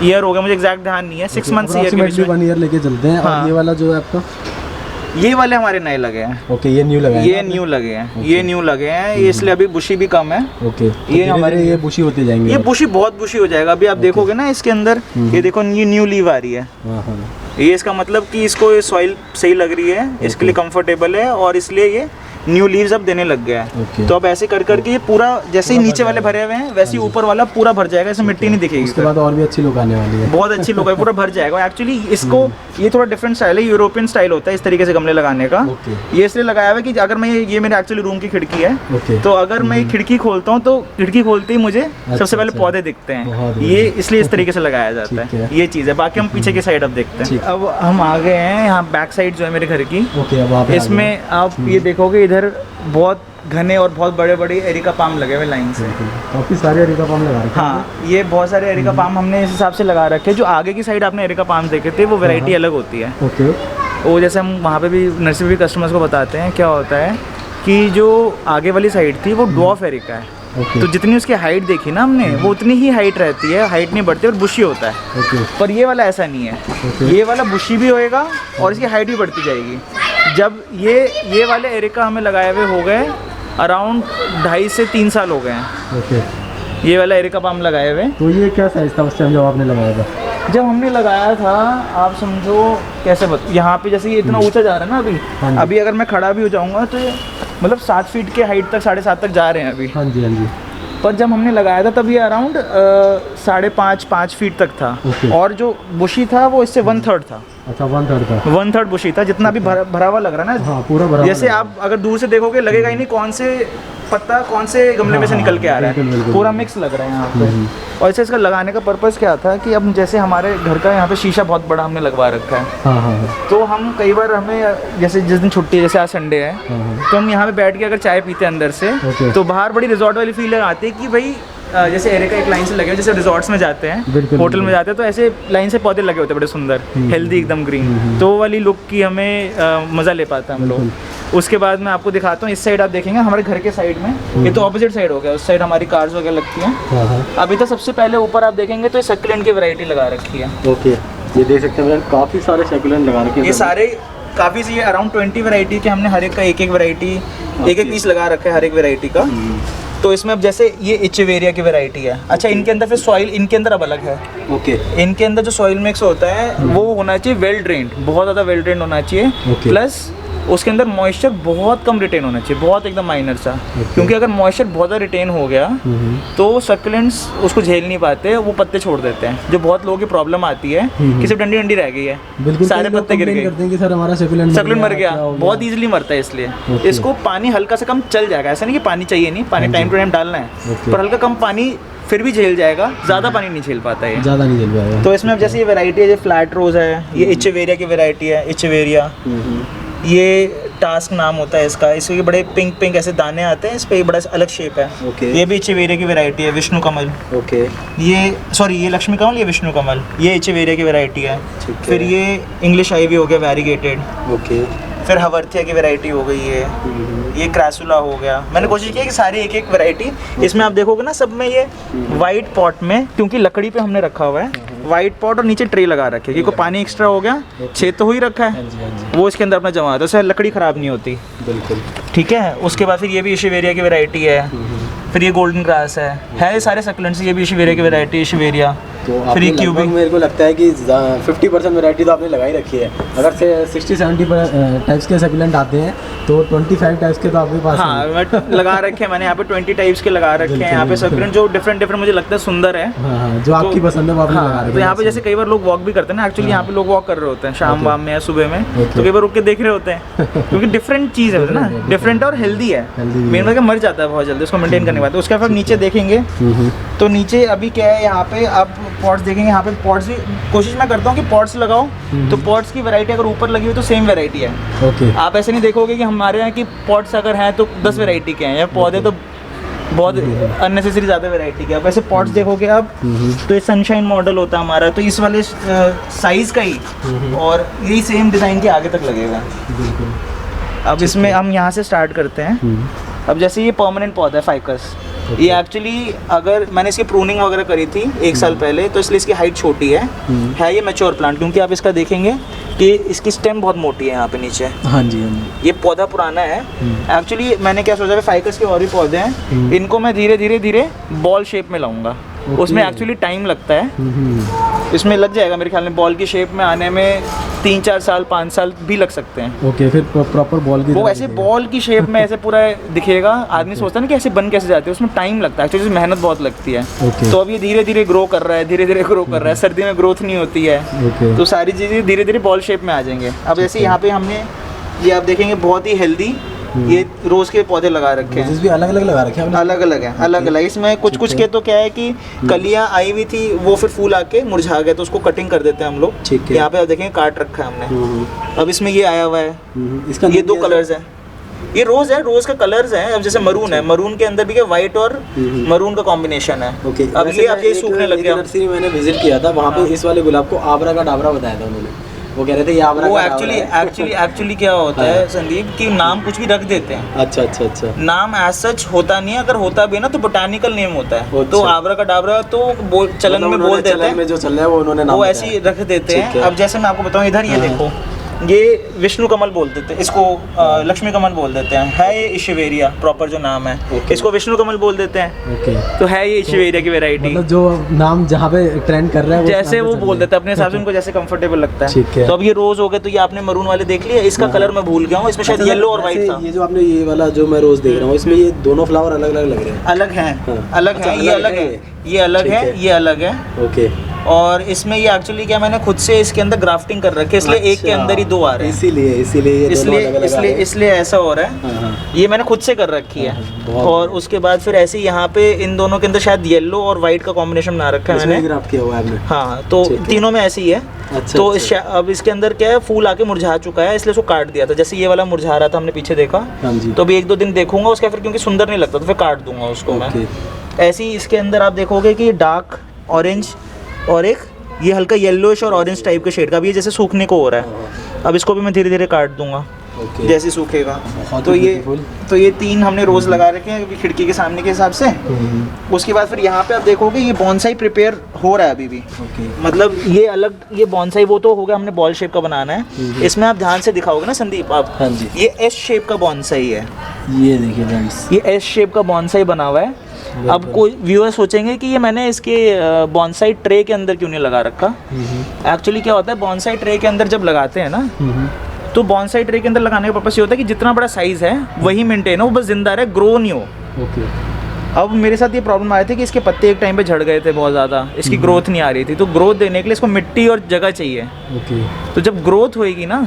[SPEAKER 1] ईयर हो गया, मुझे एग्जैक्ट ध्यान नहीं है। 6 मंथ्स ईयर के बीच में
[SPEAKER 2] 1 ईयर लेके चलते हैं।
[SPEAKER 1] हाँ।
[SPEAKER 2] और ये वाला जो है आपका,
[SPEAKER 1] ये वाले हमारे नए लगे हैं।
[SPEAKER 2] ओके, ये न्यू लगा है,
[SPEAKER 1] ये न्यू लगे हैं, ये न्यू लगे हैं, ये इसलिए अभी बुशी भी कम है।
[SPEAKER 2] ओके,
[SPEAKER 1] ये हमारे
[SPEAKER 2] ये बुशी होते जाएंगे,
[SPEAKER 1] ये बुशी बहुत बुशी हो जाएगा। अभी आप देखोगे ना इसके अंदर, ये देखो ये न्यू लीव आ रही है। ये इसका मतलब कि इसको ये सॉइल सही लग रही है, इसके लिए कंफर्टेबल है और इसलिए ये न्यू लीव्स अब देने लग गया है। तो अब ऐसे कर करके ये पूरा जैसे ही नीचे वाले भरे हुए हैं वैसे ही ऊपर वाला पूरा भर जाएगा, इसमें मिट्टी नहीं दिखेगी।
[SPEAKER 2] उसके बाद और भी अच्छी लुक आने वाली है,
[SPEAKER 1] बहुत अच्छी लुक है, पूरा भर जाएगा। एक्चुअली इसको ये थोड़ा डिफरेंट स्टाइल है, यूरोपियन स्टाइल होता है इस तरीके से गमले लगाने का। ये इसलिए लगाया हुआ है कि अगर मैं ये मेरे एक्चुअली रूम की खिड़की है, तो अगर मैं खिड़की खोलता हूँ तो खिड़की खोलते ही मुझे सबसे पहले पौधे दिखते हैं, ये इसलिए इस तरीके से लगाया जाता है। ये चीज़ है। बाकी हम पीछे की साइड अब देखते हैं। अब हम आ गए हैं यहाँ बैक साइड जो है मेरे घर की। इसमें आप ये देखोगे इधर बहुत घने और बहुत बड़े बड़े एरिका पाम लगे हुए लाइन से,
[SPEAKER 2] काफी सारे एरिका पाम लगा रखे हैं।
[SPEAKER 1] हाँ, ये बहुत सारे एरिका पाम हमने इस हिसाब से लगा रखे हैं। जो आगे की साइड आपने एरिका पाम देखे थे वो वैरायटी अलग होती है।
[SPEAKER 2] ओके,
[SPEAKER 1] वो जैसे हम वहाँ पे भी नर्सरी कस्टमर्स को बताते हैं, क्या होता है कि जो आगे वाली साइड थी वो डॉर्फ एरिका है। तो जितनी उसकी हाइट देखी ना हमने, वो उतनी ही हाइट रहती है, हाइट नहीं बढ़ती और बुशी होता है। पर ये वाला ऐसा नहीं है, ये वाला बुशी भी होएगा और इसकी हाइट भी बढ़ती जाएगी। जब ये वाले एरिका हमें लगाए हुए हो गए अराउंड 2.5 से 3 साल हो गए हैं। ये वाला एरिका पाम लगाए हुए।
[SPEAKER 2] तो ये क्या साइज था उस टाइम जब आपने लगाया था?
[SPEAKER 1] जब हमने लगाया था, आप समझो कैसे यहाँ पे जैसे ये इतना ऊंचा जा रहा है ना अभी, अभी अगर मैं खड़ा भी हो जाऊंगा तो ये मतलब 7 फीट के हाइट तक, 7.5 तक जा रहे हैं अभी।
[SPEAKER 2] हाँ जी, हाँ जी।
[SPEAKER 1] पर जब हमने लगाया था तब ये अराउंड 5.5 फीट तक था। और जो बुशी था वो इससे 1/3 था।
[SPEAKER 2] अच्छा, 1/3 था।
[SPEAKER 1] 1/3 बुशी था, जितना अभी भरा हुआ लग रहा है ना।
[SPEAKER 2] हाँ, पूरा भरा।
[SPEAKER 1] जैसे आप अगर दूर से देखोगे लगेगा ही नहीं कौन से पत्ता कौन से गमले में से निकल के आ रहा है, पूरा मिक्स लग रहा है यहाँ पे। और ऐसे इसका लगाने का पर्पज़ क्या था कि अब जैसे हमारे घर का यहाँ पे शीशा बहुत बड़ा हमने लगवा रखा है। तो हम कई बार हमें जैसे जिस दिन छुट्टी है, जैसे आज संडे है, तो हम यहाँ पे बैठ के अगर चाय पीते हैं अंदर से, तो बाहर बड़ी रिजॉर्ट वाली फील आती है कि भाई जैसे एरिका एक लाइन से लगे, जैसे रिजॉर्ट्स में जाते हैं, होटल में जाते हैं, तो ऐसे लाइन से पौधे लगे होते हैं बड़े सुंदर, हेल्दी एकदम ग्रीन। तो वो वाली लुक की हमें मज़ा ले पाता है हम लोग। उसके बाद मैं आपको दिखाता हूँ, इस साइड आप देखेंगे हमारे घर के साइड में, ये तो ऑपोजिट साइड हो गया, उस साइड हमारी कार्स वगैरह लगती हैं। अभी तो सबसे पहले ऊपर आप देखेंगे तो ये सक्यूलेंट की वैरायटी लगा रखी है।
[SPEAKER 2] ओके, ये देख सकते हैं काफ़ी सारे सक्यूलेंट लगा रखे हैं।
[SPEAKER 1] ये सारे काफ़ी सी अराउंड 20 वैरायटी के हमने हर एक का एक वैरायटी, एक पीस लगा रखा है हर एक वैरायटी का। तो इसमें अब जैसे ये इचेवेरिया की वैरायटी है। अच्छा, इनके अंदर फिर सॉइल इनके अंदर अब अलग है।
[SPEAKER 2] ओके,
[SPEAKER 1] इनके अंदर जो सॉइल मिक्स होता है वो होना चाहिए वेल ड्रेन्ड, बहुत ज़्यादा वेल ड्रेन्ड होना चाहिए। प्लस उसके अंदर मॉइस्चर बहुत कम रिटेन होना चाहिए, बहुत एकदम माइनर सा। क्योंकि अगर मॉइस्चर बहुत ज़्यादा रिटेन हो गया तो सक्यूलेंट्स उसको झेल नहीं पाते, वो पत्ते छोड़ देते हैं। जो बहुत लोगों की प्रॉब्लम आती है कि सिर्फ डंडी डंडी रह गई है, सारे पत्ते गिर गए,
[SPEAKER 2] सर हमारा सक्यूलेंट
[SPEAKER 1] मर गया, बहुत ईजिली मरता है। इसलिए इसको पानी हल्का से कम चल जाएगा, ऐसा नहीं कि पानी चाहिए नहीं, पानी टाइम टू टाइम डालना है, पर हल्का कम पानी फिर भी झेल जाएगा, ज़्यादा पानी नहीं झेल पाता है,
[SPEAKER 2] ज़्यादा नहीं झेल पाएगा।
[SPEAKER 1] तो इसमें अब जैसे ये वैरायटी है, जो फ्लैट रोज है, ये इचेवेरिया की वैरायटी है, इचेवेरिया। ये टास्क नाम होता है इसका, इसके बड़े पिंक पिंक ऐसे दाने आते हैं, इस पे ये बड़ा अलग शेप है। ये भी इचेवेरिया की वैरायटी है, विष्णु कमल। ये सॉरी, ये लक्ष्मी कमल, ये विष्णु कमल, ये इचेवेरिया की वैरायटी है। फिर ये इंग्लिश आईवी हो गया वैरीगेटेड। फिर हवर्थिया की वैरायटी हो गई है, ये क्रैसुला हो गया। मैंने कोशिश की कि सारी एक एक वैरायटी, इसमें आप देखोगे ना सब में ये वाइट पॉट में, क्योंकि लकड़ी पे हमने रखा हुआ है, वाइट पॉट और नीचे ट्रे लगा रखे, क्योंकि पानी एक्स्ट्रा हो गया, छेद तो हो ही रखा है, वो इसके अंदर अपना जमा होता है, उससे लकड़ी ख़राब नहीं होती। बिल्कुल ठीक है। उसके बाद फिर ये भी इशेवेरिया की वैरायटी है। फिर ये गोल्डन ग्रास है सारे सक्यूलेंट्स। ये भी इशेवेरिया की वैरायटी, इशेवेरिया।
[SPEAKER 2] तो
[SPEAKER 1] फिर ये क्यूबिक,
[SPEAKER 2] मेरे को लगता है कि 50% वैरायटी तो आपने लगाई रखी है। अगर से 60-70 टाइप्स के सक्यूलेंट आते हैं तो 25 टाइप्स के तो आपके पास।
[SPEAKER 1] हाँ, मैं लगा रखे हैं मैंने यहाँ पे 20 टाइप्स के लगा रखे हैं यहाँ पे सक्यूलेंट, जो डिफरेंट मुझे लगता है सुंदर है।
[SPEAKER 2] हाँ, जो आपकी पसंद है वो आपने लगा रखा है।
[SPEAKER 1] तो यहाँ पे जैसे कई बार लोग वॉक भी करते हैं ना, एक्चुअली यहाँ पे लोग वॉक कर रहे होते हैं शाम वाम में या सुबह में, तो कई बार रुक के देख रहे होते हैं, क्योंकि डिफरेंट चीज़ है ना, डिफरेंट और हेल्दी है। मेन बात मर जाता है बहुत जल्दी, उसको मेंटेन करने के बाद। उसके बाद नीचे देखेंगे तो नीचे अभी क्या है, यहाँ पे आप पॉट्स देखेंगे, यहाँ पे पॉट्स भी कोशिश मैं करता हूँ कि पॉट्स लगाओ, तो पॉट्स की वैरायटी अगर ऊपर लगी हुई तो सेम वैरायटी है। आप ऐसे नहीं देखोगे कि हमारे यहाँ की पॉट्स अगर हैं तो 10 वैरायटी के हैं, या पौधे तो बहुत अननेसेसरी ज़्यादा वैरायटी के। आप ऐसे पॉट्स देखोगे आप, तो ये सनशाइन मॉडल होता है हमारा, तो इस वाले साइज़ का ही और यही सेम डिज़ाइन के आगे तक लगेगा। अब इसमें हम यहाँ से स्टार्ट करते हैं। अब जैसे ये परमानेंट पौधा है फाइकस, ये एक्चुअली अगर मैंने इसकी प्रूनिंग वगैरह करी थी 1 साल पहले, तो इसलिए इसकी हाइट छोटी है ये मैच्योर प्लांट। क्योंकि आप इसका देखेंगे कि इसकी स्टेम बहुत मोटी है यहाँ पे नीचे।
[SPEAKER 2] हाँ जी, हाँ जी।
[SPEAKER 1] ये पौधा पुराना है। एक्चुअली मैंने क्या सोचा, फाइकस के और भी पौधे हैं, इनको मैं धीरे धीरे धीरे बॉल शेप में लाऊंगा। उसमें एक्चुअली टाइम लगता है, इसमें लग जाएगा मेरे ख्याल में बॉल की शेप में आने में 3-4 साल 5 साल भी लग सकते हैं।
[SPEAKER 2] ओके, फिर प्रॉपर बॉल की
[SPEAKER 1] वो ऐसे बॉल की शेप में ऐसे पूरा दिखेगा। आदमी सोचता है ना कि ऐसे बन कैसे जाते हैं, उसमें टाइम लगता है, एक्चुअली मेहनत बहुत लगती है। तो अब ये धीरे धीरे ग्रो कर रहा है, धीरे धीरे ग्रो कर रहा है। सर्दी में ग्रोथ नहीं होती है, तो सारी चीज़ें धीरे धीरे बॉल शेप में आ जाएंगे। अब जैसे यहाँ पे हमने ये आप देखेंगे बहुत ही हेल्दी ये रोज के पौधे लगा रखे हैं।
[SPEAKER 2] भी अलग अलग लगा रखे हैं,
[SPEAKER 1] अलग अलग है, अलग अलग। इसमें कुछ कुछ के तो क्या है कि कलियां आई हुई थी, वो फिर फूल आके मुरझा गए, तो उसको कटिंग कर देते हैं हम लोग।
[SPEAKER 2] ठीक है।
[SPEAKER 1] यहाँ पे आप देखेंगे काट रखा है हमने। अब इसमें ये आया हुआ है,
[SPEAKER 2] इसका
[SPEAKER 1] ये 2 कलर्स है। ये रोज है, रोज का कलर्स है। अब जैसे मरून है, मरून के अंदर भी क्या व्हाइट और मरून का कॉम्बिनेशन है। अब ये अब ये सूखने लग गया।
[SPEAKER 2] नर्सरी मैंने विजिट किया था, वहाँ पे इस वाले गुलाब को आबरा का डाबरा बताया था उन्होंने। वो कह रहे थे ये आबरा
[SPEAKER 1] वो
[SPEAKER 2] का
[SPEAKER 1] एक्चुअली क्या होता है संदीप कि नाम कुछ भी रख देते हैं।
[SPEAKER 2] अच्छा अच्छा अच्छा।
[SPEAKER 1] नाम एज सच होता नहीं है, अगर होता भी है ना तो बोटानिकल नेम होता है।
[SPEAKER 2] अच्छा।
[SPEAKER 1] तो आबरा का डाबरा तो चलन में बोल देते हैं,
[SPEAKER 2] में जो चल रहा है वो उन्होंने नाम
[SPEAKER 1] वो ऐसे ही रख देते हैं।
[SPEAKER 2] है।
[SPEAKER 1] अब जैसे मैं आपको बताऊं, इधर ये देखो, ये विष्णु कमल बोल देते हैं इसको, लक्ष्मी कमल बोल देते हैं। है ये इशवेरिया प्रॉपर जो नाम है, इसको विष्णु कमल बोल देते हैं। तो है ये इशवेरिया की वैरायटी,
[SPEAKER 2] मतलब जो नाम जहाँ पे ट्रेंड कर रहा है
[SPEAKER 1] जैसे वो बोल देते हैं अपने हिसाब से, उनको जैसे कंफर्टेबल लगता है।
[SPEAKER 2] ठीक है।
[SPEAKER 1] तो अब ये रोज हो गए, तो ये आपने मरून वाले देख लिया। इसका कलर मैं भूल गया हूँ, इसमें शायद येलो और व्हाइट था।
[SPEAKER 2] ये जो आपने ये वाला जो मैं रोज देख रहा हूँ, इसमें ये दोनों फ्लावर अलग अलग लग रहे हैं।
[SPEAKER 1] अलग हैं, अलग हैं। ये अलग है, ये अलग है, ये अलग है।
[SPEAKER 2] ओके।
[SPEAKER 1] और इसमें ये एक्चुअली क्या, मैंने खुद से इसके अंदर ग्राफ्टिंग कर रखी है, इसलिए एक के अंदर ही 2 आ रहे हैं। इसीलिए ऐसा हो रहा है। ये मैंने खुद से कर रखी है। और उसके बाद फिर ऐसे यहाँ पे इन दोनों के अंदर शायद येलो और व्हाइट का कॉम्बिनेशन बना रखा है मैंने।
[SPEAKER 2] ग्राफ्ट किया हुआ है आपने? हाँ,
[SPEAKER 1] तो तीनों में ऐसे ही है।
[SPEAKER 2] अच्छा,
[SPEAKER 1] तो अब इसके अंदर क्या है, फूल आके मुरझा चुका है, इसलिए उसको काट दिया था। जैसे ये वाला मुरझा रहा था, हमने पीछे देखा, तो अभी 1-2 दिन देखूंगा उसका, फिर क्योंकि सुंदर नहीं लगता तो फिर काट दूंगा उसको मैं। ऐसे ही इसके अंदर आप देखोगे कि डार्क ऑरेंज और एक ये हल्का येलोइश और ऑरेंज टाइप के शेड का, भी ये जैसे सूखने को हो रहा है। अब इसको भी मैं धीरे धीरे काट दूंगा जैसे सूखेगा। तो ये 3 हमने रोज लगा रखे हैं खिड़की के सामने के हिसाब से। उसके बाद फिर यहाँ पे आप देखोगे ये बॉन्साई प्रिपेयर हो रहा है अभी भी। मतलब ये अलग, ये बॉन्साई वो तो हो गया, हमने बॉल शेप का बनाना है। इसमें आप ध्यान से दिखाओगे ना संदीप आप,
[SPEAKER 2] हाँ जी,
[SPEAKER 1] ये एस शेप का बॉन्साई है।
[SPEAKER 2] ये देखिए फ्रेंड्स,
[SPEAKER 1] ये एस शेप का बॉन्साई बना हुआ है। अब कोई व्यूअर सोचेंगे कि ये मैंने इसके बॉन्साई ट्रे के अंदर क्यों नहीं लगा रखा। एक्चुअली क्या होता है, बॉन्साई ट्रे के अंदर जब लगाते हैं ना, तो बॉन्साई ट्रे के अंदर लगाने का पर्पस ये होता है कि जितना बड़ा साइज है वही मेंटेन हो, वो बस जिंदा रहे, ग्रो नहीं हो। अब मेरे साथ ये प्रॉब्लम आ रही थी कि इसके पत्ते एक टाइम पे झड़ गए थे बहुत ज़्यादा, इसकी ग्रोथ नहीं आ रही थी। तो ग्रोथ देने के लिए इसको मिट्टी और जगह चाहिए। तो जब ग्रोथ होएगी ना,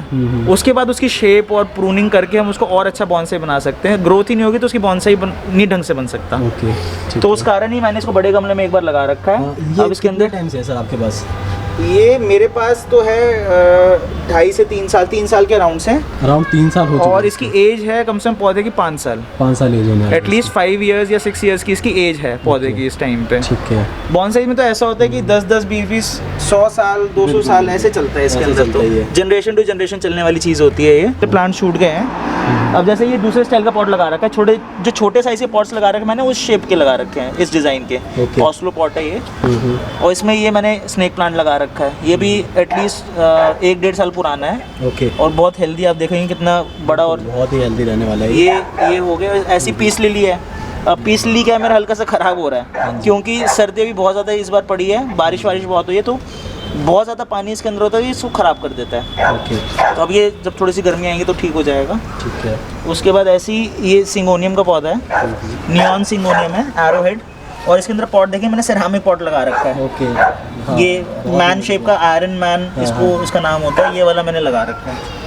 [SPEAKER 1] उसके बाद उसकी शेप और प्रूनिंग करके हम उसको और अच्छा बॉन्साई बना सकते हैं। ग्रोथ ही नहीं होगी तो उसकी बॉन्साई नहीं ढंग से बन सकता। तो उस कारण ही मैंने इसको बड़े गमले में एक बार लगा रखा है। अब इसके अंदर
[SPEAKER 2] टाइम से है सर आपके पास?
[SPEAKER 1] ये मेरे पास तो है 2.5 से 3 साल के अराउंड से।
[SPEAKER 2] अराउंड 3 साल हो चुके हैं।
[SPEAKER 1] और इसकी एज है कम से कम पौधे की 5 साल।
[SPEAKER 2] 5 साल एज होने
[SPEAKER 1] एटलीस्ट 5 इयर्स या 6 इयर्स की इसकी एज है पौधे की इस टाइम पे।
[SPEAKER 2] ठीक है।
[SPEAKER 1] बॉन्साई में तो ऐसा होता है कि 10-10, 20-20, 100 साल, 200 साल ऐसे चलता है इसके अंदर। तो जनरेशन टू जनरेशन चलने वाली चीज़ होती है ये। प्लांट छूट गए हैं। अब जैसे ये दूसरे स्टाइल का पॉट लगा रखा है, जो छोटे साइज के पॉट्स लगा रखे मैंने, उस शेप के लगा रखे हैं, इस डिज़ाइन के। ऑस्लो पॉट है ये। और इसमें ये मैंने स्नेक प्लांट लगा रखा है। ये भी एटलीस्ट 1-1.5 साल पुराना है। और बहुत हेल्दी, आप देखेंगे कितना बड़ा और
[SPEAKER 2] बहुत ही हेल्दी रहने वाला है
[SPEAKER 1] ये हो गया। ऐसी पीस लिली है। अब पीस लिली क्या है, मेरा हल्का सा ख़राब हो रहा है क्योंकि सर्दी भी बहुत ज़्यादा इस बार पड़ी है, बारिश बहुत हुई है, तो बहुत ज़्यादा पानी इसके अंदर होता है, ये इसको ख़राब कर देता है। तो अब ये जब थोड़ी सी गर्मी आएंगी तो ठीक हो जाएगा।
[SPEAKER 2] ठीक है।
[SPEAKER 1] उसके बाद ऐसी ये सिंगोनियम का पौधा है, नियॉन सिंगोनियम है, एरोहेड। और इसके अंदर पॉट देखिए, मैंने सेरामिक पॉट लगा रखा है। ये मैन शेप का, आयरन मैन इसका नाम होता है, ये वाला मैंने लगा रखा है।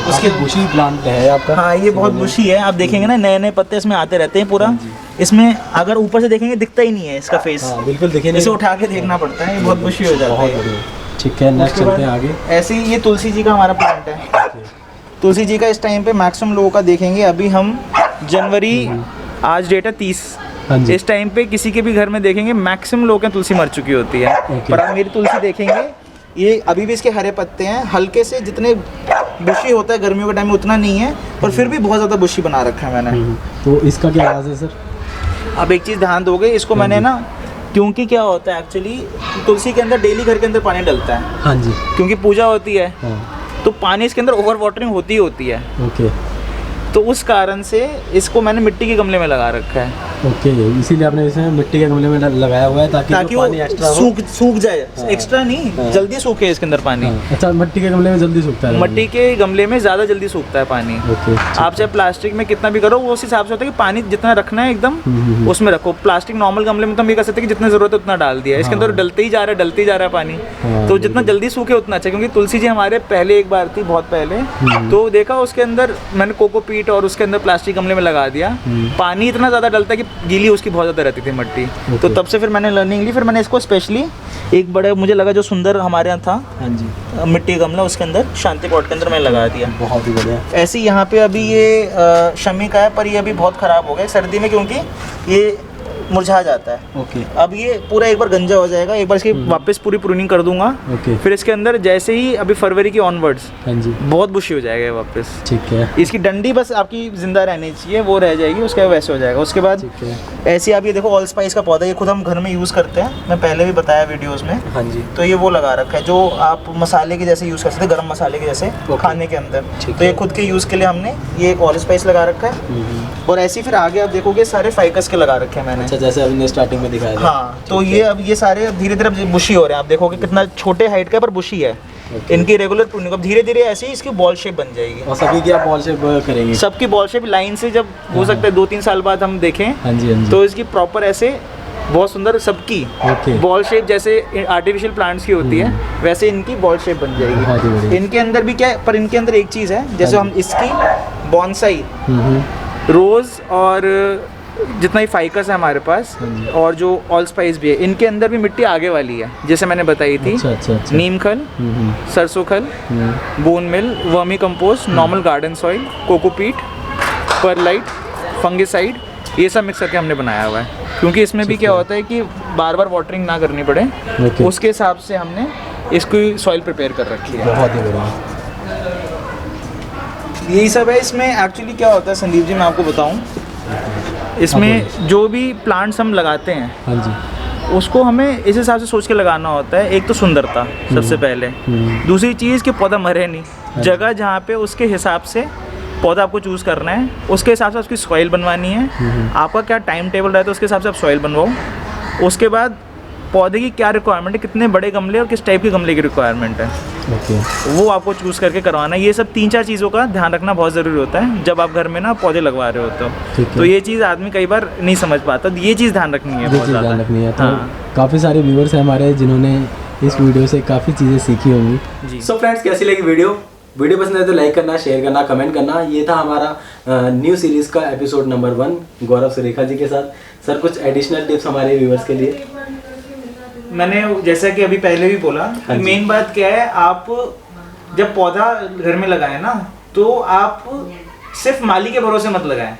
[SPEAKER 2] उसके बुशी प्लांट है आपका?
[SPEAKER 1] हाँ, ये बहुत बुशी है। आप देखेंगे ना, नए नए पत्ते इसमें आते रहते हैं पूरा। इसमें अगर ऊपर से देखेंगे दिखता ही नहीं है इसका फेस।
[SPEAKER 2] बिल्कुल दिखे नहीं,
[SPEAKER 1] इसे उठा के देखना पड़ता है, ये बहुत बुशी हो जाता है।
[SPEAKER 2] ठीक है, नेक्स्ट चलते हैं आगे।
[SPEAKER 1] ऐसे ही ये तुलसी जी का हमारा प्लांट है। तुलसी जी का इस टाइम पे मैक्सिमम लोगों का देखेंगे, अभी हम जनवरी, आज डेट है 30, इस टाइम पे किसी के भी घर में देखेंगे मैक्सिमम लोगों की तुलसी मर चुकी होती है। पर आप मेरी तुलसी देखेंगे, ये अभी भी इसके हरे पत्ते हैं, हल्के से, जितने बुशी होता है गर्मियों के टाइम में उतना नहीं है, पर फिर भी बहुत ज़्यादा बुशी बना रखा है मैंने।
[SPEAKER 2] तो इसका क्या राज है सर?
[SPEAKER 1] अब एक चीज़ ध्यान दोगे, इसको मैंने ना, क्योंकि क्या होता है एक्चुअली, तुलसी के अंदर डेली घर के अंदर पानी डलता है।
[SPEAKER 2] हाँ जी।
[SPEAKER 1] क्योंकि पूजा होती है। तो पानी इसके अंदर ओवर वाटरिंग होती ही होती है।
[SPEAKER 2] ओके
[SPEAKER 1] तो उस कारण से इसको मैंने मिट्टी के गमले में लगा रखा है।
[SPEAKER 2] ओके, इसीलिए आपने इसमें मिट्टी के गमले में लगाया हुआ है ताकि जो
[SPEAKER 1] वो
[SPEAKER 2] पानी एक्स्ट्रा हो
[SPEAKER 1] सूख जाए।
[SPEAKER 2] हाँ।
[SPEAKER 1] एक्स्ट्रा नहीं,
[SPEAKER 2] हाँ।
[SPEAKER 1] जल्दी सूखे इसके अंदर पानी।
[SPEAKER 2] हाँ, अच्छा, मिट्टी के गमले में जल्दी सूखता है?
[SPEAKER 1] मिट्टी के गमले में ज़्यादा जल्दी सूखता है पानी।
[SPEAKER 2] ओके,
[SPEAKER 1] आप चाहे प्लास्टिक में कितना भी करो, वो उस हिसाब से होता है कि पानी जितना रखना है एकदम उसमें रखो। प्लास्टिक नॉर्मल गमले में तो हम ये कर सकते हैं कि जितना ज़रूरत है उतना डाल दिया, इसके अंदर डलते ही जा रहा है पानी।
[SPEAKER 2] हाँ,
[SPEAKER 1] तो जितना जल्दी सूखे उतना अच्छा, क्योंकि तुलसी जी हमारे पहले एक बार थी, बहुत पहले, तो देखा उसके अंदर मैंने कोकोपीट और उसके अंदर प्लास्टिक गमले में लगा दिया, पानी इतना ज़्यादा डलता है कि गीली उसकी बहुत ज़्यादा रहती थी मिट्टी। तो तब से फिर मैंने लर्निंग ली, फिर मैंने इसको स्पेशली एक बड़े, मुझे लगा जो सुंदर हमारे यहाँ था,
[SPEAKER 2] हाँ जी,
[SPEAKER 1] मिट्टी का गमला, उसके अंदर शांति पॉट के अंदर मैंने लगा दिया।
[SPEAKER 2] बहुत ही बढ़िया।
[SPEAKER 1] ऐसे ही यहाँ पे अभी ये शमी का है, पर ये अभी बहुत ख़राब हो गया सर्दी में, क्योंकि ये मुरझा जाता है।
[SPEAKER 2] ओके,
[SPEAKER 1] अब ये पूरा एक बार गंजा हो जाएगा, एक बार इसकी वापस पूरी प्रूनिंग कर दूंगा।
[SPEAKER 2] ओके,
[SPEAKER 1] फिर इसके अंदर जैसे ही अभी फरवरी की ऑनवर्ड्स
[SPEAKER 2] हाँ जी,
[SPEAKER 1] बहुत बुशी हो जाएगा ये वापस।
[SPEAKER 2] ठीक है,
[SPEAKER 1] इसकी डंडी बस आपकी जिंदा रहनी चाहिए, वो रह जाएगी, उसके बाद वैसे हो जाएगा। उसके बाद
[SPEAKER 2] ठीक है,
[SPEAKER 1] ऐसे आप ये देखो, ऑल स्पाइस का पौधा, ये खुद हम घर में यूज़ करते हैं, मैं पहले भी बताया वीडियोज़ में।
[SPEAKER 2] हाँ जी,
[SPEAKER 1] तो ये वो लगा रखा है जो आप मसाले के जैसे यूज़ कर सकते हैं, गरम मसाले के जैसे खाने के अंदर। तो ये खुद के यूज़ के लिए हमने ये एक ऑल स्पाइस लगा रखा है। और ऐसे ही फिर आगे आप देखोगे सारे फाइकस के लगा रखे हैं मैंने।
[SPEAKER 2] अच्छा, जैसे अभी स्टार्टिंग में दिखाया था।
[SPEAKER 1] हाँ, तो ये अब ये सारे अब धीरे धीरे बुशी हो रहे हैं। आप देखोगे कितना छोटे हाइट का है पर बुशी है। इनकी रेगुलर प्रूनिंग, अब धीरे धीरे ऐसे ही इसकी बॉल शेप बन जाएगी।
[SPEAKER 2] और सभी की आप बॉल शेप करेंगे? सबकी
[SPEAKER 1] बॉल शेप लाइन से, जब हो सकता है 2-3 साल बाद हम देखें,
[SPEAKER 2] हाँ जी, हाँ जी,
[SPEAKER 1] तो इसकी प्रॉपर ऐसे बहुत सुंदर सबकी बॉल शेप जैसे आर्टिफिशियल प्लांट्स की होती है, वैसे इनकी बॉल शेप बन जाएगी। इनके अंदर भी क्या है, पर इनके अंदर एक चीज़ है, जैसे हम इसकी बॉन्साई, रोज़ और जितना ही फाइकस है हमारे पास, और जो ऑल स्पाइस भी है, इनके अंदर भी मिट्टी आगे वाली है, जैसे मैंने बताई थी।
[SPEAKER 2] अच्छा।
[SPEAKER 1] नीम खल, सरसों खल, bone meal, vermicompost, normal garden soil, cocopeat, perlite, fungicide, ये सब मिक्स करके हमने बनाया हुआ है। क्योंकि इसमें भी क्या होता है कि बार बार वाटरिंग ना करनी पड़े, उसके हिसाब से हमने इसकी सॉइल प्रिपेयर कर रखी है।
[SPEAKER 2] बहुत ही बढ़िया।
[SPEAKER 1] यही सब है इसमें। एक्चुअली क्या होता है संदीप जी, मैं आपको बताऊं, इसमें जो भी प्लांट्स हम लगाते हैं,
[SPEAKER 2] हाँ जी,
[SPEAKER 1] उसको हमें इस हिसाब से सोच के लगाना होता है। एक तो सुंदरता सबसे पहले, दूसरी चीज़ कि पौधा मरे नहीं। जगह जहाँ पे उसके हिसाब से पौधा आपको चूज़ करना है, उसके हिसाब से उसकी सॉइल बनवानी है। आपका क्या टाइम टेबल रहता है, उसके हिसाब से आप सॉइल बनवाओ। उसके बाद पौधे की क्या रिक्वायरमेंट है, कितने बड़े गमले और किस टाइप के गमले की रिक्वायरमेंट है, वो आपको चूज़ करके करवाना है। ये सब 3-4 चीज़ों का ध्यान रखना बहुत ज़रूरी होता है जब आप घर में ना पौधे लगवा रहे होते हो। तो ये चीज़ आदमी कई बार नहीं समझ पाता, ये चीज़ ध्यान रखनी है, बहुत ध्यान रखनी है।
[SPEAKER 2] तो काफ़ी सारे व्यूअर्स हैं हमारे जिन्होंने इस वीडियो से काफ़ी चीज़ें सीखी होंगी। सो फ्रेंड्स, कैसी लगी वीडियो पसंद है तो लाइक करना, शेयर करना, कमेंट करना। ये था हमारा न्यू सीरीज़ का एपिसोड नंबर 1 गौरव सुरेखा जी के साथ। सर, कुछ एडिशनल टिप्स हमारे व्यूअर्स के लिए?
[SPEAKER 1] मैंने जैसा कि अभी पहले भी बोला, मेन बात क्या है, आप जब पौधा घर में लगाए ना, तो आप सिर्फ माली के भरोसे मत लगाएं,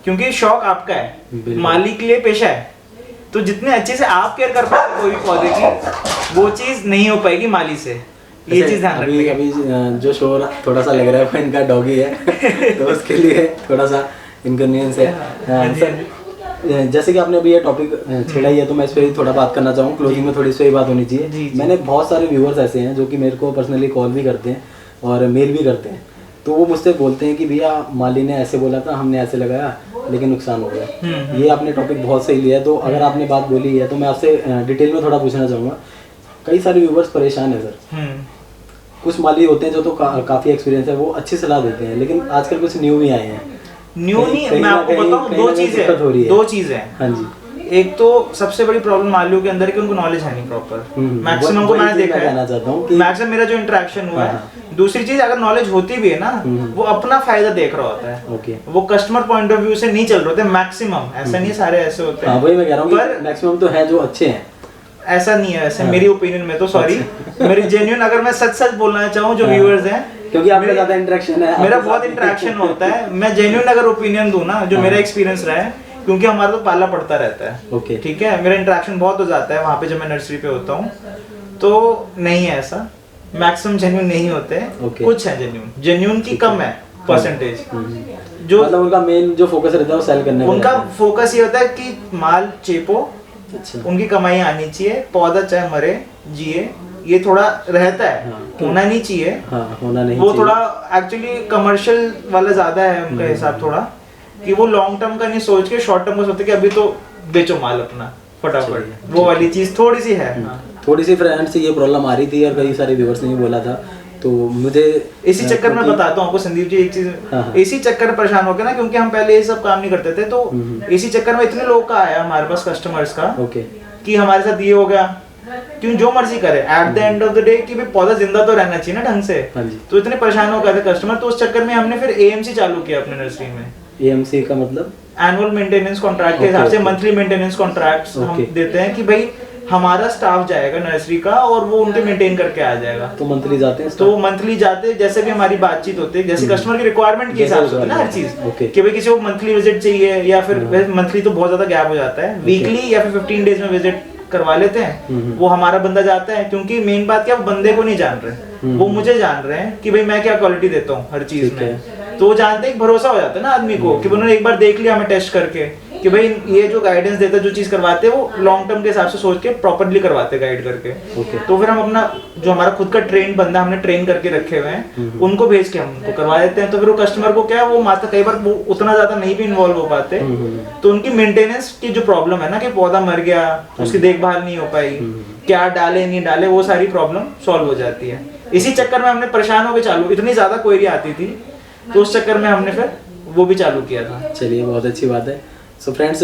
[SPEAKER 1] क्योंकि शौक आपका है, माली के लिए पेशा है। तो जितने अच्छे से आप केयर कर पाते कोई भी पौधे की, वो चीज़ नहीं हो पाएगी माली से। ये चीज़ ध्यान रखिए।
[SPEAKER 2] अभी जो शोर थोड़ा सा लग रहा है वो इनका डॉगी है तो उसके लिए थोड़ा सा इनकन्वीनियंस है। जैसे कि आपने अभी ये टॉपिक छेड़ा ही है, तो मैं इस पर थोड़ा बात करना चाहूँ। क्लोजिंग में थोड़ी इस पर बात होनी चाहिए। मैंने बहुत सारे व्यूअर्स ऐसे हैं जो कि मेरे को पर्सनली कॉल भी करते हैं और मेल भी करते हैं, तो वो मुझसे बोलते हैं कि भैया माली ने ऐसे बोला था, हमने ऐसे लगाया लेकिन नुकसान हो गया। ये आपने टॉपिक बहुत सही लिया है, तो अगर आपने बात बोली है तो मैं आपसे डिटेल में थोड़ा पूछना चाहूँगा। कई सारे व्यूअर्स परेशान है सर। कुछ माली होते हैं जो तो काफ़ी एक्सपीरियंस है, वो अच्छी सलाह देते हैं, लेकिन आजकल कुछ न्यू भी आए हैं।
[SPEAKER 1] न्यू नहीं, मैं आपको बताऊं, दो चीजें।
[SPEAKER 2] हाँ जी,
[SPEAKER 1] एक तो सबसे बड़ी प्रॉब्लम मालियों के अंदर कि उनको नॉलेज है नहीं प्रॉपर। मैक्सिमम को मैंने देखा है, मैक्सिमम मेरा जो इंटरेक्शन हुआ है। दूसरी चीज, अगर नॉलेज होती भी है ना, वो अपना फायदा देख रहा होता है, वो कस्टमर पॉइंट ऑफ व्यू से नहीं चल रहे होते मैक्सिमम। ऐसा नहीं, सारे ऐसे होते हैं,
[SPEAKER 2] वही मैं कह रहा हूँ, पर मैक्सिमम तो है जो अच्छे हैं।
[SPEAKER 1] ऐसा नहीं है वैसे, मेरी ओपिनियन में तो, सॉरी, मेरी जेन्युइन, अगर मैं सच बोलना चाहूँ, जो व्यूअर्स हैं,
[SPEAKER 2] क्योंकि आपका ज्यादा इंटरेक्शन है,
[SPEAKER 1] मेरा बहुत इंटरेक्शन होता है, मैं जेन्युइन अगर ओपिनियन दूं ना, जो मेरा एक्सपीरियंस रहा है, क्योंकि हमारा तो पाला पड़ता रहता है, ठीक है, मेरा इंटरेक्शन बहुत हो जाता है वहाँ पे जब मैं नर्सरी पे होता हूँ, तो नहीं है ऐसा, मैक्सिमम जेन्युइन नहीं होते, कुछ है जेन्युइन की कम है परसेंटेज। जो
[SPEAKER 2] मतलब उनका मेन जो फोकस रहता है वो सेल करने में,
[SPEAKER 1] उनका फोकस ये होता है कि माल चेपो, उनकी कमाई आनी चाहिए, पौधा चाहे मरे जिए, ये थोड़ा रहता है,
[SPEAKER 2] हाँ,
[SPEAKER 1] होना नहीं चाहिए,
[SPEAKER 2] हाँ होना नहीं
[SPEAKER 1] वो
[SPEAKER 2] चाहिए।
[SPEAKER 1] थोड़ा एक्चुअली कमर्शियल वाला ज्यादा है उनका हिसाब थोड़ा, कि वो लॉन्ग टर्म का नहीं सोच के शॉर्ट टर्म का सोचते कि अभी तो बेचो माल अपना फटाफट, वो वाली चीज थोड़ी सी है।
[SPEAKER 2] थोड़ी सी फ्रेंड्स से ये प्रॉब्लम आ रही थी और कई सारे व्यूअर्स ने भी बोला था, तो मुझे
[SPEAKER 1] इसी चक्कर में बताता हूँ आपको संदीप जी एक चीज,
[SPEAKER 2] हाँ।
[SPEAKER 1] इसी चक्कर में परेशान हो गए ना, क्योंकि हम पहले ये सब काम नहीं करते थे, तो इसी चक्कर में इतने लोग का आया हमारे पास कस्टमर्स का
[SPEAKER 2] ओके
[SPEAKER 1] कि हमारे साथ ये हो गया, क्यों जो मर्जी करे at the end of the day कि भाई पौधा जिंदा तो रहना चाहिए ना ढंग से,
[SPEAKER 2] हाँ जी।
[SPEAKER 1] तो इतने परेशान हो गए थे कस्टमर, तो उस चक्कर में हमने फिर एएमसी चालू किया अपने नर्सरी में।
[SPEAKER 2] एएमसी का मतलब
[SPEAKER 1] एनुअल मेंटेनेंस कॉन्ट्रैक्ट के हिसाब से मंथली मेंटेनेंस कॉन्ट्रैक्ट्स हम देते हैं कि भाई हमारा स्टाफ जाएगा नर्सरी का और वो उनके मेंटेन करके आ जाएगा।
[SPEAKER 2] तो मंथली जाते हैं,
[SPEAKER 1] तो मंथली जाते जैसे भी हमारी बातचीत होती है, जैसे कस्टमर की रिक्वायरमेंट के हिसाब से होती है ना हर चीज, कि भाई किसी को मंथली विजिट चाहिए या फिर मंथली तो बहुत ज्यादा गैप हो जाता है, वीकली या फिर 15 डेज में विजिट करवा लेते हैं, वो हमारा बंदा जाता है, क्योंकि मेन बात क्या, वो बंदे को नहीं जान रहे, वो मुझे जान रहे हैं कि भाई मैं क्या क्वालिटी देता हूँ हर चीज में, तो वो जानते हैं, भरोसा हो जाता है ना आदमी को कि उन्होंने एक बार देख लिया हमें टेस्ट करके कि भाई ये जो गाइडेंस देता है, जो चीज करवाते हैं वो लॉन्ग टर्म के हिसाब से सोच के प्रॉपर्ली करवाते हैं गाइड करके। तो फिर हम अपना जो हमारा खुद का ट्रेन बंदा हमने ट्रेन करके रखे हुए हैं उनको भेज के हम उनको करवा देते हैं, तो फिर वो कस्टमर को क्या है, वो मात्र कई बार वो उतना ज्यादा नहीं भी इन्वॉल्व हो पाते, तो उनकी मेंटेनेंस की जो प्रॉब्लम है ना कि पौधा मर गया, उसकी देखभाल नहीं हो पाई, क्या डाले नहीं डाले, वो सारी प्रॉब्लम सॉल्व हो जाती है। इसी चक्कर में हमने परेशान होकर चालू, इतनी ज्यादा क्वेरी आती थी तो उस चक्कर में हमने फिर वो भी चालू किया था।
[SPEAKER 2] चलिए बहुत अच्छी बात है। सो फ्रेंड्स,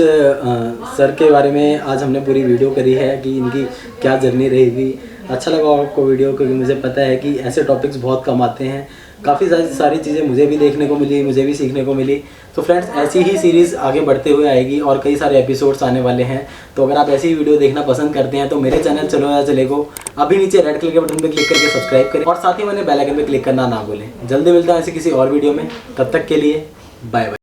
[SPEAKER 2] सर के बारे में आज हमने पूरी वीडियो करी है कि इनकी क्या जर्नी रहेगी। अच्छा लगा आपको वीडियो, क्योंकि मुझे पता है कि ऐसे टॉपिक्स बहुत कम आते हैं, काफ़ी सारी चीज़ें मुझे भी देखने को मिली, मुझे भी सीखने को मिली। तो फ्रेंड्स, ऐसी ही सीरीज़ आगे बढ़ते हुए आएगी और कई सारे एपिसोड्स आने वाले हैं, तो अगर आप ऐसी ही वीडियो देखना पसंद करते हैं तो मेरे चैनल चलो या चले को अभी नीचे रेड कलर के बटन पर क्लिक करके सब्सक्राइब करें और साथ ही मैंने बेल आइकन पर क्लिक करना ना भूलें। जल्दी मिलता है ऐसे किसी और वीडियो में, तब तक के लिए बाय बाय।